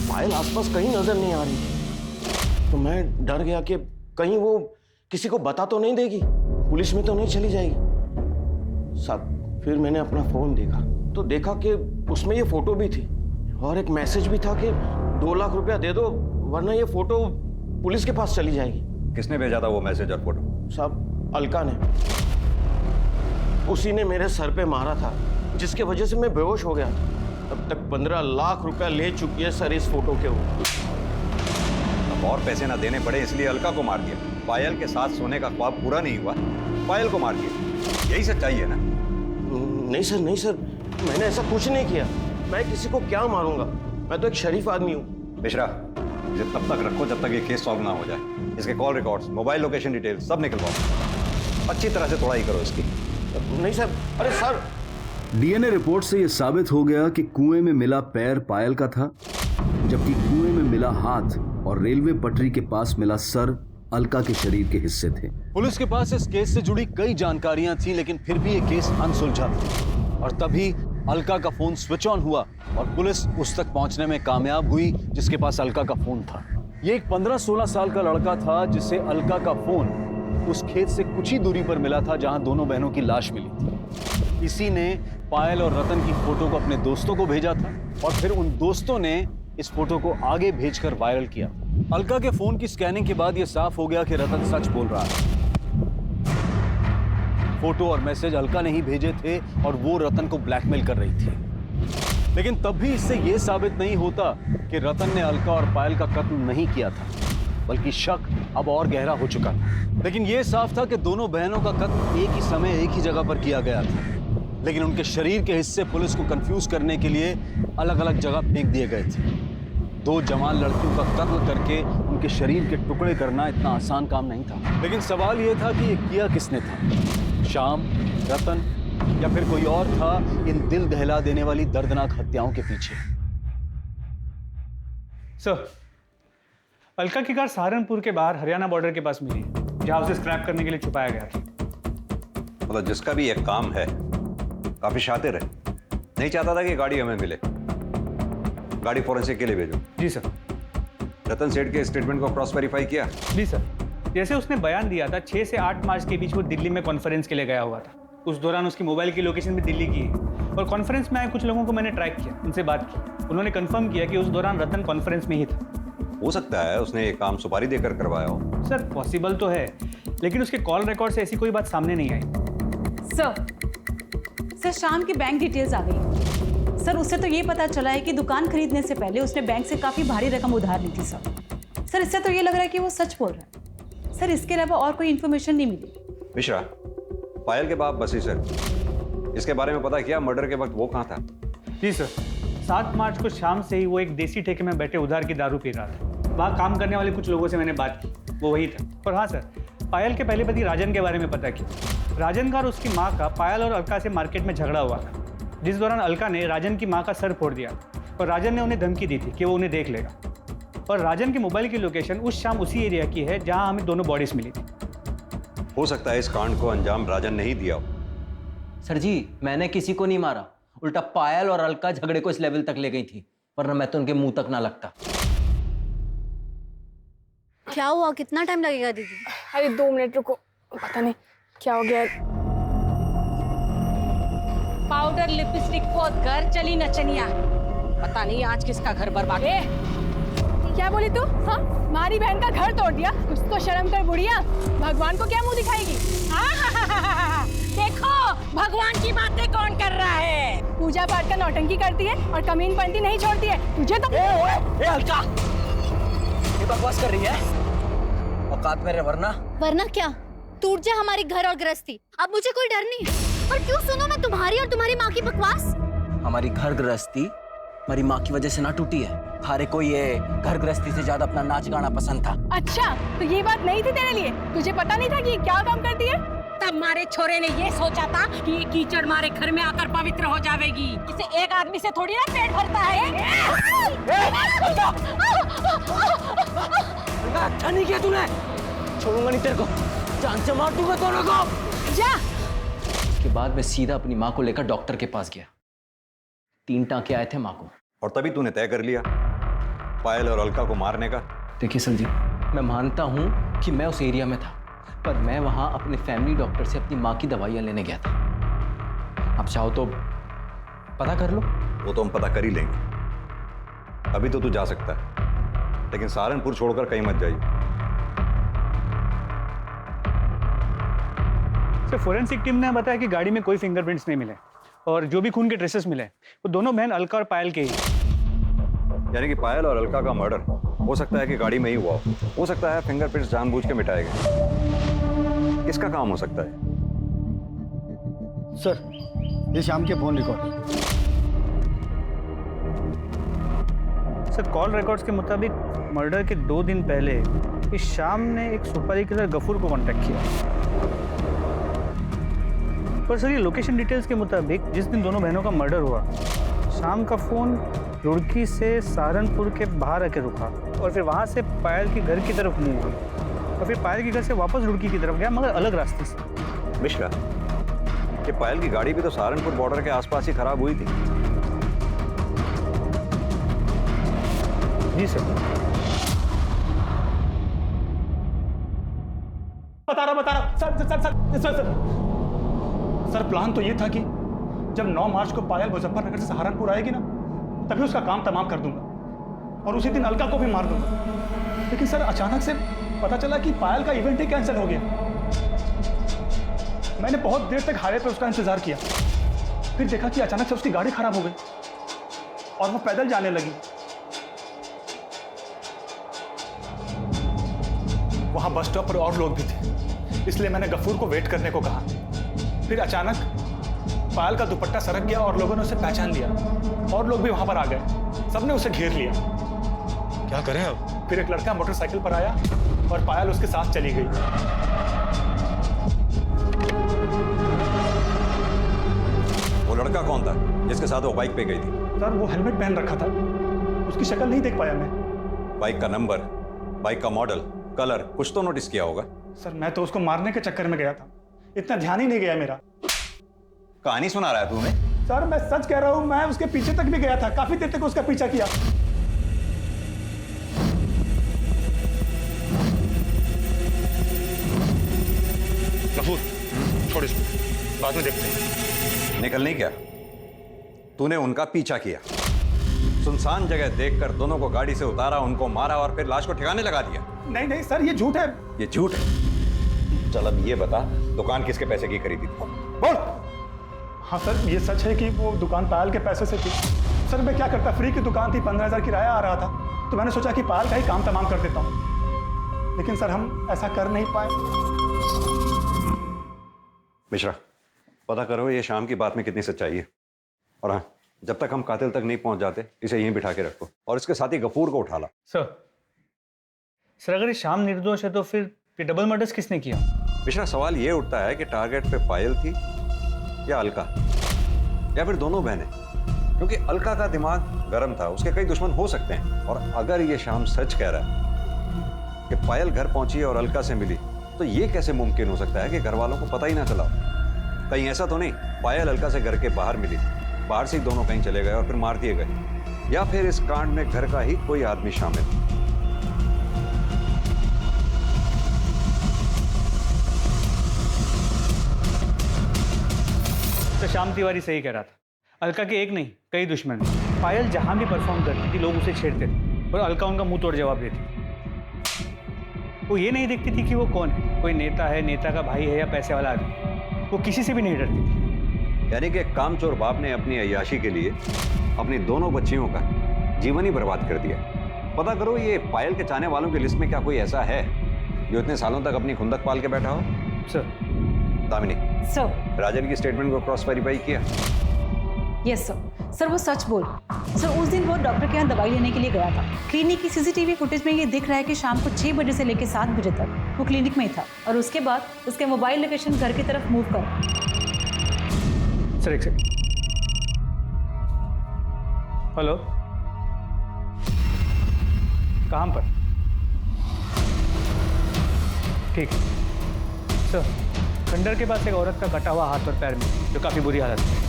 पायल आसपास कहीं नजर नहीं आ रही, तो मैं डर गया कि कहीं वो किसी को बता तो नहीं देगी, पुलिस में तो नहीं चली जाएगी। साहब फिर मैंने अपना फोन देखा तो देखा कि उसमें ये फोटो भी थी और एक मैसेज भी था कि 2 लाख रुपया दे दो वरना ये फोटो पुलिस के पास चली जाएगी। किसने भेजा था वो मैसेज और फोटो? साहब अलका ने, उसी ने मेरे सर पे मारा था जिसके वजह से मैं बेहोश हो गया था। अब तक 15 लाख रुपया ले चुकी है सर इस फोटो के ऊपर। अब और पैसे ना देने पड़े इसलिए अलका को मार दिया। पायल के साथ सोने का ख्वाब पूरा नहीं हुआ, पायल को मार दिया। यही सच्चाई है ना? नहीं सर, नहीं सर, मैंने ऐसा कुछ नहीं किया। मैं किसी को क्या मारूंगा, मैं तो एक शरीफ आदमी हूँ। मिश्रा, इसे तब तक रखो जब तक ये केस सॉल्व ना हो जाए। इसके call records, mobile location detail सब निकलवाओ। अच्छी तरह से तोड़ाई करो इसकी। नहीं सर, अरे सर। डीएनए रिपोर्ट से यह साबित हो गया कि कुएं में मिला पैर पायल का था, जबकि कुएं में मिला हाथ और रेलवे पटरी के पास मिला सर अलका के शरीर के हिस्से थे। पुलिस के पास इस केस से जुड़ी कई जानकारियां थी, लेकिन फिर भी ये केस अनसुलझा था। और तभी अलका का फोन स्विच ऑन हुआ और पुलिस उस तक पहुंचने में कामयाब हुई जिसके पास अलका का फोन था। ये एक 15-16 साल का लड़का था जिसे अलका का फोन उस खेत से कुछ ही दूरी पर मिला था जहां दोनों बहनों की लाश मिली थी। इसी ने पायल और रतन की फोटो को अपने दोस्तों को भेजा था और फिर उन दोस्तों ने इस फोटो को आगे भेजकर वायरल किया। अलका के फोन की स्कैनिंग के बाद यह साफ हो गया कि रतन सच बोल रहा है। फोटो और मैसेज अलका ने ही भेजे थे और वो रतन को ब्लैकमेल कर रही थी। लेकिन तब भी इससे यह साबित नहीं होता कि रतन ने अलका और पायल का कत्ल नहीं किया था, बल्कि शक अब और गहरा हो चुका था। लेकिन यह साफ था कि दोनों बहनों का कत्ल एक ही समय एक ही जगह पर किया गया था, लेकिन उनके शरीर के हिस्से पुलिस को कंफ्यूज करने के लिए अलग अलग जगह फेंक दिए गए थे। 2 जवान लड़कियों का कत्ल करके उनके शरीर के टुकड़े करना इतना आसान काम नहीं था। लेकिन सवाल यह था कि ये किया किसने था? श्याम, रतन या फिर कोई और था इन दिल दहला देने वाली दर्दनाक हत्याओं के पीछे? सर, अलका की कार सहारनपुर के बाहर हरियाणा बॉर्डर के पास मिली, जहां उसे स्क्रैप करने के लिए छुपाया गया था। मतलब जिसका भी एक काम है, काफी शातिर है, नहीं चाहता था कि गाड़ी हमें मिले। गाड़ी फॉरेंसिक के लिए भेजो। जी सर। रतन सेठ के स्टेटमेंट को क्रॉस वेरीफाई किया? जी सर। जैसे उसने बयान दिया था 6 से 8 मार्च के बीच वो दिल्ली में कॉन्फ्रेंस के लिए गया हुआ था। उस दौरान उसकी मोबाइल की लोकेशन भी दिल्ली की है और कॉन्फ्रेंस में आए कुछ लोगों को मैंने ट्रैक किया, उनसे बात की। उन्होंने कंफर्म किया कि उस दौरान रतन कॉन्फ्रेंस में ही था। हो सकता है उसने ये काम सुपारी देकर करवाया हो। सर पॉसिबल तो है, लेकिन उसके कॉल रिकॉर्ड से ऐसी कोई बात सामने नहीं आई। सर शाम की बैंक डिटेल्स आ गई। सर उससे तो ये पता चला है कि दुकान खरीदने से पहले उसने बैंक से काफ़ी भारी रकम उधार ली थी। सर इससे तो ये लग रहा है कि वो सच बोल रहा है। सर इसके अलावा और कोई इन्फॉर्मेशन नहीं मिली। मिश्रा, पायल के बाप बसी सर, इसके बारे में पता किया? मर्डर के वक्त वो कहाँ था? जी सर, 7 मार्च को शाम से ही वो एक देसी ठेके में बैठे उधार की दारू पी रहा था। वहाँ काम करने वाले कुछ लोगों से मैंने बात की, वो वही था। और हाँ सर, पायल के पहले पति राजन के बारे में पता किया। राजन का और उसकी माँ का पायल और अलका से मार्केट में झगड़ा हुआ था, जिस दौरान अलका ने राजन की माँ का सर फोड़ दिया और राजन ने उन्हें धमकी दी थी कि वो उन्हें देख लेगा। और राजन की मोबाइल की लोकेशन उस शाम उसी एरिया की है जहां हमें दोनों बॉडीज मिली थी। हो सकता है इस कांड को अंजाम राजन ने ही दिया हो। सर जी, मैंने किसी को नहीं मारा, उल्टा पायल और अलका झगड़े को इस लेवल तक ले गई थी, वरना मैं तो उनके मुंह तक ना लगता। क्या हुआ? कितना टाइम लगेगा दीदी? अरे 2 मिनट रुको, पता नहीं क्या हो गया। पाउडर लिपस्टिक को घर चली नचनिया, पता नहीं आज किसका घर बर्बाद है। क्या बोली तू? हाँ, हमारी बहन का घर तोड़ दिया। कुछ तो शर्म कर बुढ़िया, भगवान को क्या मुंह दिखाएगी? देखो भगवान की बातें कौन कर रहा है। पूजा पाठ का नौटंकी करती है और कमीन पंती नहीं छोड़ती है। तुझे तो ए अलका, ये बकवास कर रही है? औकात में रहे वरना क्या? टूट जा हमारी घर और गृहस्थी, अब मुझे कोई डर नहीं है। और क्यों सुनो मैं तुम्हारी और तुम्हारी माँ की बकवास? हमारी घर गृहस्थी हमारी माँ की वजह से ना टूटी है। थारे को ये घर गृहस्थी से ज्यादा अपना नाच गाना पसंद था। अच्छा, तो ये बात नहीं थी तेरे लिए? तुझे पता नहीं था कि ये क्या काम करती है? तब हमारे छोरे ने ये सोचा था कि ये कीचड़ हमारे घर में आकर पवित्र हो जाएगी। इसे एक आदमी से थोड़ी ना पेट भरता है। अच्छा नहीं किया तूने, छोड़ूंगा नहीं तेरे को, जान से मार दूंगा दोनों को। जा। उसके बाद मैं सीधा अपनी माँ को लेकर डॉक्टर के पास गया। 3 टांके आए थे माँ को। और तभी तूने तय कर लिया पायल और अलका को मारने का? देखिए सर जी, मैं मानता हूँ कि मैं उस एरिया में था, पर मैं वहाँ अपने फैमिली डॉक्टर से अपनी माँ की दवाइयाँ लेने गया था। आप चाहो तो पता कर लो। वो तो हम पता कर ही लेंगे। अभी तो तू जा सकता है, लेकिन सहारनपुर छोड़कर कहीं मत जाइए। सर, फोरेंसिक टीम ने बताया कि गाड़ी में कोई फिंगरप्रिंट्स नहीं मिले और जो भी खून के ट्रेसेस मिले वो दोनों बहन अलका और पायल के ही। यानी कि पायल और अलका का मर्डर हो सकता है कि गाड़ी में ही हुआ हो सकता है फिंगरप्रिंट्स जानबूझ के मिटाए गए। किसका काम हो सकता है? सर, ये शाम के phone record. Sir, call records के मुताबिक मर्डर के 2 दिन पहले इस शाम ने एक सुपारी किलर गफूर को कांटेक्ट किया। पर सर, ये लोकेशन डिटेल्स के मुताबिक जिस दिन दोनों बहनों का मर्डर हुआ, शाम का फोन रुड़की से सहारनपुर के बाहर आके रुका और फिर वहाँ से पायल के घर की तरफ मूव हुआ और फिर पायल के घर से वापस रुड़की की तरफ गया, मगर अलग रास्ते से। मिश्रा, ये पायल की गाड़ी भी तो सहारनपुर बॉर्डर के आसपास ही खराब हुई थी। जी सर। बता रहा सर, प्लान तो ये था कि जब 9 मार्च को पायल मुजफ्फरनगर से सहारनपुर आएगी ना, तभी उसका काम तमाम कर दूंगा और उसी दिन अलका को भी मार दूंगा। लेकिन सर, अचानक से पता चला कि पायल का इवेंट ही कैंसिल हो गया। मैंने बहुत देर तक हाईवे पे उसका इंतजार किया, फिर देखा कि अचानक से उसकी गाड़ी खराब हो गई और वो पैदल जाने लगी। वहां बस स्टॉप पर और लोग भी थे, इसलिए मैंने गफूर को वेट करने को कहा। फिर अचानक पायल का दुपट्टा सरक गया और लोगों ने उसे पहचान लिया और लोग भी वहां पर आ गए। सबने उसे घेर लिया। क्या करें अब? फिर एक लड़का मोटरसाइकिल पर आया और पायल उसके साथ चली गई। वो लड़का कौन था जिसके साथ वो बाइक पे गई थी? सर, वो हेलमेट पहन रखा था, उसकी शक्ल नहीं देख पाया मैं। बाइक का नंबर, बाइक का मॉडल, कलर कुछ तो नोटिस किया होगा? सर, मैं तो उसको मारने के चक्कर में गया था, इतना ध्यान ही नहीं गया मेरा। कहानी सुना रहा है तू हमें? सर, मैं सच कह रहा हूं, मैं उसके पीछे तक भी गया था, काफी देर तक उसका पीछा किया। गफूर, छोड़ इसको, बाद में देखते हैं। निकल नहीं क्या? तूने उनका पीछा किया, सुनसान जगह देखकर दोनों को गाड़ी से उतारा, उनको मारा और फिर लाश को ठिकाने लगा दिया। नहीं नहीं सर, ये झूठ है। ये झूठ है? चल अब ये बता, दुकान किसके पैसे की खरीदी थी? बोल। हाँ सर, ये सच है कि वो दुकान पायल के पैसे से थी। सर, मैं क्या करता, फ्री की दुकान थी, 15,000 किराया आ रहा था, तो मैंने सोचा कि पायल का ही काम तमाम कर देता हूँ। लेकिन सर, हम ऐसा कर नहीं पाए। मिश्रा, पता करो ये शाम की बात में कितनी सच्चाई है। और हाँ, जब तक हम कातिल तक नहीं पहुंच जाते, इसे यहीं बिठा के रखो और इसके साथ ही गफूर को उठा ला। सर, अगर ये शाम निर्दोष है तो फिर डबल मर्डर्स किसने किया? मिश्रा, सवाल ये उठता है कि टारगेट पे पायल थी या अलका, या फिर दोनों बहनें, क्योंकि अलका का दिमाग गर्म था, उसके कई दुश्मन हो सकते हैं। और अगर ये शाम सच कह रहा है कि पायल घर पहुंची और अलका से मिली, तो ये कैसे मुमकिन हो सकता है कि घर वालों को पता ही ना चला? कहीं ऐसा तो नहीं पायल अलका से घर के बाहर मिली, बाहर से ही दोनों कहीं चले गए और फिर मार दिए गए, या फिर इस कांड में घर का ही कोई आदमी शामिल? तो श्याम तिवारी सही कह रहा था, अलका के एक नहीं कई दुश्मन हैं। पायल जहां भी परफॉर्म करती थी लोग उसे छेड़ते थे और अलका उनका मुंह तोड़ जवाब देती। वो ये नहीं देखती थी कि वो कौन है, कोई नेता है, नेता का भाई है या पैसे वाला आदमी, वो किसी से भी नहीं डरती थी। यानी कि एक कामचोर बाप ने अपनी अय्याशी के लिए अपनी दोनों बच्चियों का जीवन ही बर्बाद कर दिया। पता करो ये पायल के चाहने वालों की लिस्ट में क्या कोई ऐसा है जो इतने सालों तक अपनी खुंदक पाल के बैठा हो? सर। दामिनी सर, राजन की स्टेटमेंट को क्रॉस वेरीफाई किया? Yes sir. सर, वो सच बोल। सर, उस दिन वो डॉक्टर के यहाँ दवाई लेने के लिए गया था। क्लिनिक की सीसीटीवी फुटेज में ये दिख रहा है कि शाम को 6 बजे से लेकर 7 बजे तक वो क्लिनिक में ही था और उसके बाद उसके मोबाइल लोकेशन घर की तरफ मूव कर। सर, एक सेकंड। हेलो, कहाँ पर? ठीक है सर। खंडर के पास एक औरत का कटा हुआ हाथ और पैर में, जो काफी बुरी हालत में है।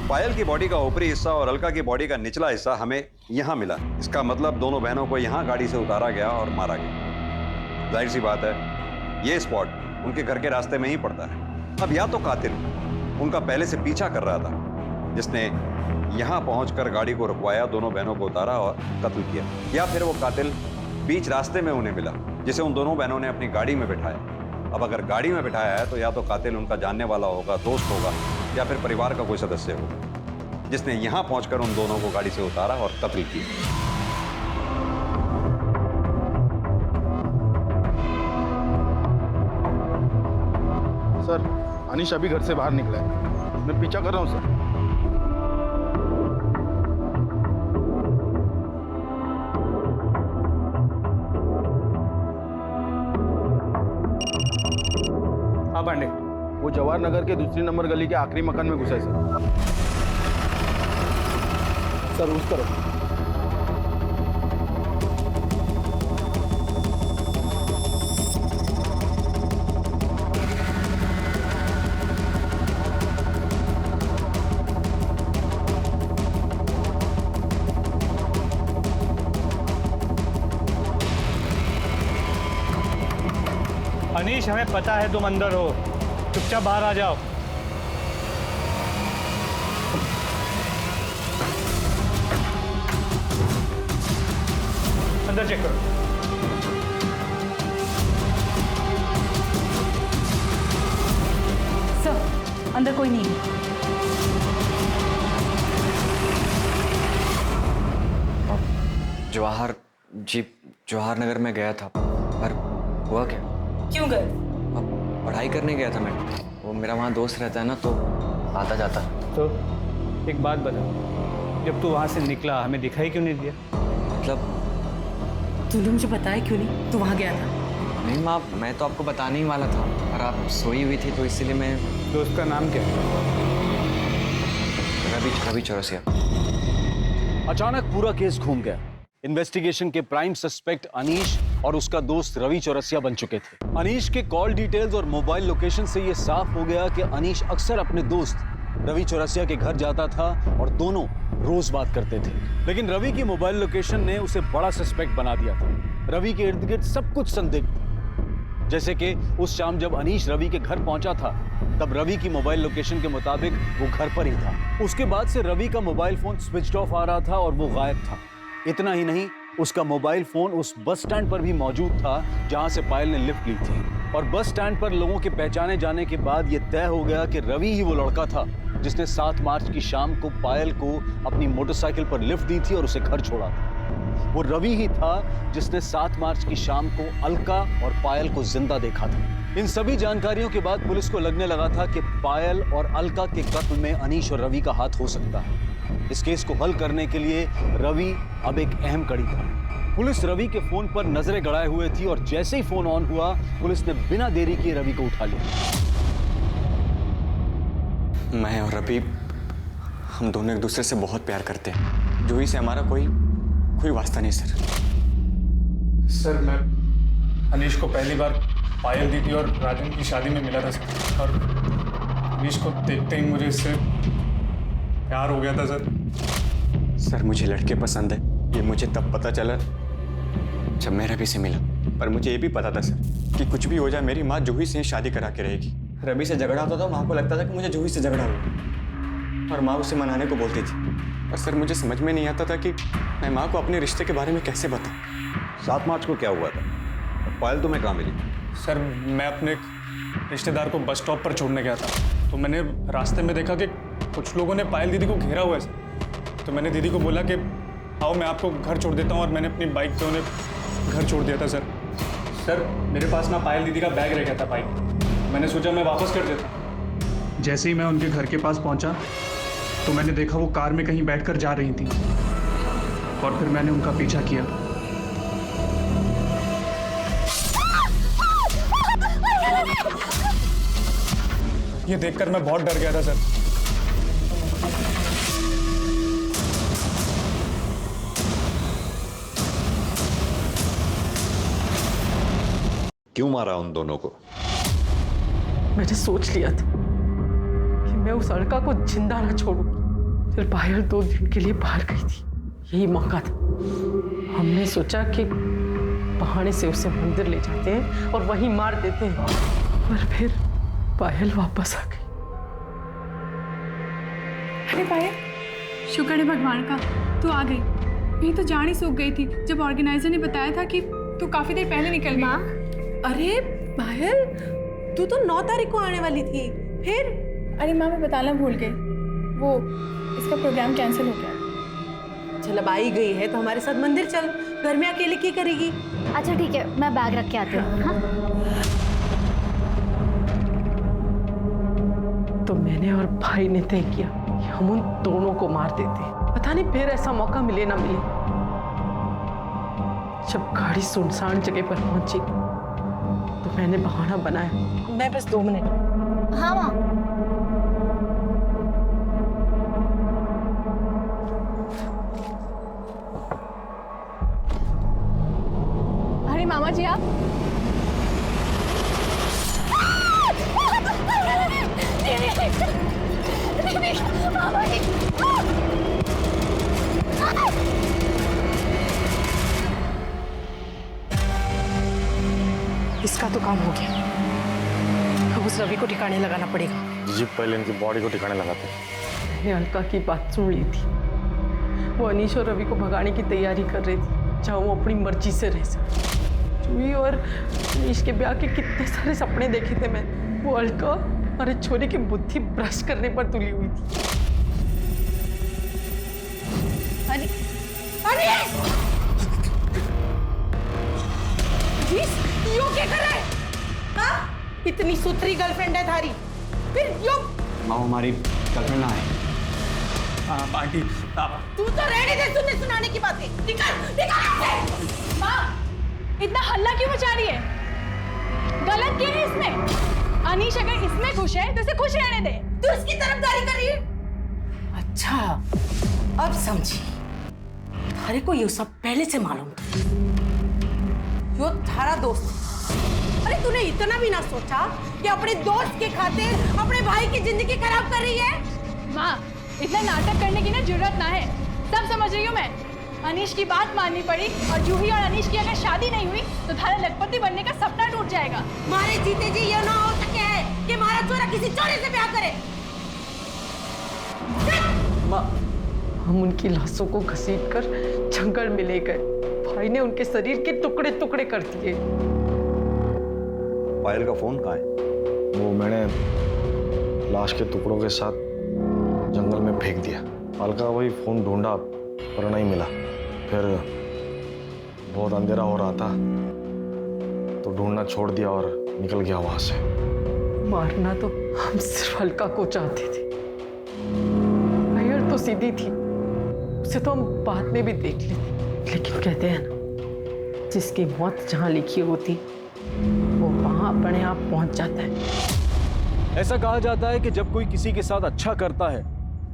पायल की बॉडी का ऊपरी हिस्सा और अलका की बॉडी का निचला हिस्सा हमें यहाँ मिला। इसका मतलब दोनों बहनों को यहाँ गाड़ी से उतारा गया और मारा गया। जाहिर सी बात है, ये स्पॉट उनके घर के रास्ते में ही पड़ता है। अब या तो कातिल उनका पहले से पीछा कर रहा था, जिसने यहाँ पहुंचकर गाड़ी को रुकवाया, दोनों बहनों को उतारा और कत्ल किया, या फिर वो कातिल बीच रास्ते में उन्हें मिला, जिसे उन दोनों बहनों ने अपनी गाड़ी में बिठाया। अब अगर गाड़ी में बिठाया है तो या तो कातिल उनका जानने वाला होगा, दोस्त होगा, या फिर परिवार का कोई सदस्य होगा, जिसने यहां पहुंचकर उन दोनों को गाड़ी से उतारा और कत्ल किया। सर, अनीश अभी घर से बाहर निकला है। मैं पीछा कर रहा हूँ सर। हाँ पांडे, वो जवाहर नगर के दूसरी नंबर गली के आखिरी मकान में घुसा है सर उस तरफ। अनीश, हमें पता है तुम अंदर हो, चुपचाप बाहर आ जाओ। अंदर चेक करो। सर, अंदर कोई नहीं है। जवाहर नगर में गया था, पर हुआ क्या? क्यों गए? अब पढ़ाई करने गया था मैं। वो मेरा वहाँ दोस्त रहता है ना, तो आता जाता। तो एक बात बता, जब तू वहां से निकला हमें दिखाई क्यों नहीं दिया? मतलब तूने मुझे बताया क्यों नहीं? तू वहाँ गया था? नहीं माँ, मैं तो आपको बताने ही वाला था, पर आप सोई हुई थी तो इसीलिए मैं। दोस्त का नाम क्या है? रवि चौरसिया। अचानक पूरा केस घूम गया। इन्वेस्टिगेशन के प्राइम सस्पेक्ट अनीश और उसका दोस्त रवि चौरसिया बन चुके थे। अनीश के कॉल डिटेल्स और मोबाइल लोकेशन से यह साफ हो गया कि अनीश अक्सर अपने दोस्त रवि चौरसिया के घर जाता था और दोनों रोज बात करते थे। लेकिन रवि की मोबाइल लोकेशन ने उसे बड़ा सस्पेक्ट बना दिया था। रवि के इर्द गिर्द सब कुछ संदिग्ध। जैसे कि उस शाम जब अनीश रवि के घर पहुंचा था, तब रवि की मोबाइल लोकेशन के मुताबिक वो घर पर ही था। उसके बाद से रवि का मोबाइल फोन स्विच ऑफ आ रहा था और वो गायब था। इतना ही नहीं, उसका मोबाइल फोन उस बस स्टैंड पर भी मौजूद था जहां से पायल ने लिफ्ट ली थी। और बस स्टैंड पर लोगों के पहचाने जाने के बाद यह तय हो गया कि रवि ही वो लड़का था जिसने 7 मार्च की शाम को पायल को अपनी मोटरसाइकिल पर लिफ्ट दी थी और उसे घर छोड़ा था। वो रवि ही था जिसने 7 मार्च की शाम को अलका और पायल को जिंदा देखा था। इन सभी जानकारियों के बाद पुलिस को लगने लगा था कि पायल और अलका के कत्ल में अनीश और रवि का हाथ हो सकता है। इस केस को हल करने के लिए रवि अब एक अहम कड़ी था। पुलिस रवि के फोन पर नजरें गड़ाए हुए थी और जैसे ही फोन ऑन हुआ, पुलिस ने बिना देरी किए रवि को उठा लिया। मैं और रवि, हम दोनों एक दूसरे से बहुत प्यार करते हैं। जूही से हमारा कोई वास्ता नहीं सर। सर, मैं अनीश को पहली बार पायल दीदी और राजन की शादी में मिला था सर, और अनीश को देखते ही मुझे इससे प्यार हो गया था सर। सर, मुझे लड़के पसंद है, ये मुझे तब पता चला जब मैं रवि से मिला। पर मुझे ये भी पता था सर कि कुछ भी हो जाए, मेरी माँ जूही से शादी करा के रहेगी। रवि से झगड़ा होता था, माँ को लगता था कि मुझे जूही से झगड़ा हुआ, और माँ उसे मनाने को बोलती थी। और सर, मुझे समझ में नहीं आता था कि मैं माँ को अपने रिश्ते के बारे में कैसे बताऊँ। 7 मार्च को क्या हुआ था? पायल तुम्हें कहाँ मिली? सर, मैं अपने रिश्तेदार को बस स्टॉप पर छोड़ने गया था, तो मैंने रास्ते में देखा कि कुछ लोगों ने पायल दीदी को घेरा हुआ है सर। तो मैंने दीदी को बोला कि आओ मैं आपको घर छोड़ देता हूँ, और मैंने अपनी बाइक पे उन्हें घर छोड़ दिया था सर। सर, मेरे पास ना पायल दीदी का बैग रह गया था बाइक, मैंने सोचा मैं वापस कर देता। जैसे ही मैं उनके घर के पास पहुँचा तो मैंने देखा वो कार में कहीं बैठकर जा रही थी, और फिर मैंने उनका पीछा किया। ये देखकर मैं बहुत डर गया था सर। क्यों मारा उन दोनों को? मैंने सोच लिया था कि मैं उस लड़का को जिंदा ना छोड़ूं। फिर पायल 2 दिन के लिए बाहर गई थी, यही मौका था। हमने सोचा कि बहाने से उसे मंदिर ले जाते हैं और वहीं मार देते हैं, पर फिर पायल वापस आ गई। अरे पायल, शुक्र है भगवान का तू आ गई, नहीं तो जान ही सूख गई थी जब ऑर्गेनाइजर ने बताया था कि तू काफी देर पहले निकल गई। अरे पायल, तू तो 9 तारीख को आने वाली थी, फिर? अरे माँ मैं बताना भूल गई, वो इसका प्रोग्राम कैंसिल हो गया। चल अब आई गई है तो हमारे साथ मंदिर चल, घर में अकेले क्या करेगी? अच्छा ठीक है, मैं बैग रख के आती हूँ। हाँ? तो मैंने और भाई ने तय किया कि हम उन दोनों को मार देते। पता नहीं फिर ऐसा मौका मिले ना मिले। जब गाड़ी सुनसान जगह पर पहुंची तो मैंने बहाना बनाया, मैं बस 2 मिनट। हाँ माँ। अरे मामा जी आप इसका तो काम हो गया, अब उस रवि को ठिकाने लगाना पड़ेगा। जी पहले इनकी बॉडी को ठिकाने लगाते हैं। मैंने अलका की बात सुन ली थी, वो अनीश और रवि को भगाने की तैयारी कर रही थी, चाहे वो अपनी मर्जी से रह सके। जूही और अनीश के ब्याह के कितने सारे सपने देखे थे मैं, वो अलका और एक छोरी की बुद्धि भ्रष्ट करने पर तुली हुई थी। यो क्या कर रहा है? हाँ? इतनी सुथरी गर्लफ्रेंड है थारी, फिर यो? माँ हमारी गर्लफ्रेंड ना है। आंटी आप तू तो रहने दे सुनने सुनाने की बातें। निकल ऐसे। माँ इतना हल्ला क्यों मचा रही है? गलत क्या है इसमें? अनीश अगर इसमें खुश है तो इसे खुश रहने दे। तू इसकी तरफदारी कर रही है? अच्छा अब समझी, थारे को ये सब पहले से मालूम था। यो थारा दोस्त। अरे तूने इतना भी ना सोचा कि अपने दोस्त के खातिर अपने भाई की जिंदगी खराब कर रही है? माँ इतना नाटक करने की ना जरूरत ना है, सब समझ रही हूँ मैं। अनीश की बात माननी पड़ी और जूही और अनीश की अगर शादी नहीं हुई तो थारा लखपति बनने का सपना टूट जाएगा। मारे जीते जी ये ना हो सके है कि हमारा छोरा किसी चोरे से ब्याह करे। माँ, हम उनकी लाशों को घसीटकर जंगल में ले गए, भाई ने उनके शरीर के टुकड़े टुकड़े कर दिए। पायल का फोन कहाँ है? वो मैंने लाश के टुकड़ों के साथ जंगल में फेंक दिया। अलका वही फोन ढूंढा पर नहीं मिला, फिर बहुत अंधेरा हो रहा था तो ढूंढना छोड़ दिया और निकल गया वहां से। मारना तो हम सिर्फ अलका को चाहते थे, पायल तो सीधी थी, उसे तो हम बाद में भी देख लेते, लेकिन कहते हैं ना, जिसकी मौत जहां लिखी होती वो वहां अपने आप पहुंच जाता है। ऐसा कहा जाता है कि जब कोई किसी के साथ अच्छा करता है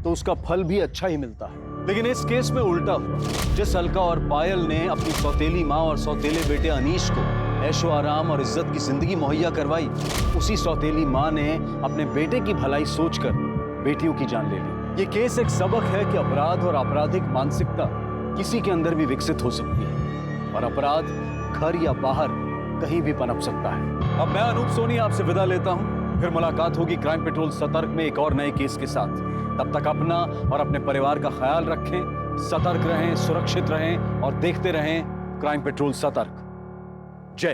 तो उसका फल भी अच्छा ही मिलता है, लेकिन इस केस में उल्टा हुआ। जिस अलका और पायल ने अपनी सौतेली माँ और सौतेले बेटे अनीश को ऐशो आराम और इज्जत की जिंदगी मुहैया करवाई, उसी सौतेली माँ ने अपने बेटे की भलाई सोचकर बेटियों की जान ले ली। ये केस एक सबक है कि अपराध और आपराधिक मानसिकता किसी के अंदर भी विकसित हो सकती है और अपराध घर या बाहर कहीं भी पनप सकता है। अब मैं अनूप सोनी आपसे विदा लेता हूं, फिर मुलाकात होगी क्राइम पेट्रोल सतर्क में एक और नए केस के साथ। तब तक अपना और अपने परिवार का ख्याल रखें, सतर्क रहें, सुरक्षित रहें और देखते रहें क्राइम पेट्रोल सतर्क। जय हिंद।